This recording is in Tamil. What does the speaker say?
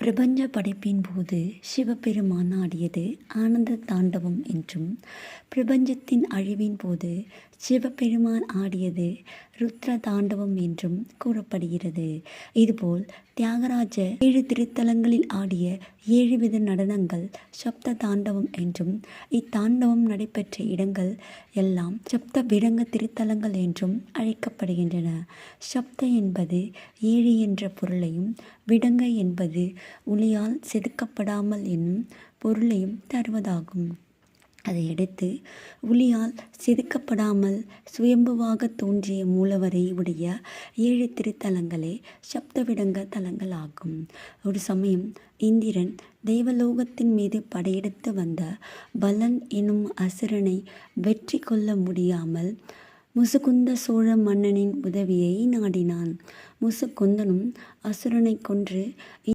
பிரபஞ்ச படைப்பின் போது சிவபெருமான் ஆடியது ஆனந்த தாண்டவம் என்றும், பிரபஞ்சத்தின் அழிவின் போது சிவபெருமான் ஆடியது ருத்ர தாண்டவம் என்றும் கூறப்படுகிறது. இதுபோல் தியாகராஜர் 7 திருத்தலங்களில் ஆடிய 7 வித நடனங்கள் சப்த தாண்டவம் என்றும், இத்தாண்டவம் நடைபெற்ற இடங்கள் எல்லாம் சப்த விடங்க திருத்தலங்கள் என்றும் அழைக்கப்படுகின்றன. சப்த என்பது 7 என்ற பொருளையும், விடங்க என்பது ஒளியால் செதுக்கப்படாமல் என்னும் பொருளையும் தருவதாகும். அதையடுத்து ஒளியால் செதுக்கப்படாமல் சுயம்புவாக தோன்றிய மூலவரை உடைய 7 திருத்தலங்களே சப்தவிடங்க தலங்கள் ஆகும். ஒரு சமயம் இந்திரன் தேவலோகத்தின் மீது படையெடுத்து வந்த பலன் எனும் அசுரனை வெற்றி கொள்ள முடியாமல் முசுகுந்த சோழ மன்னனின் உதவியை நாடினான். முசுகுந்தனும் அசுரனை கொன்று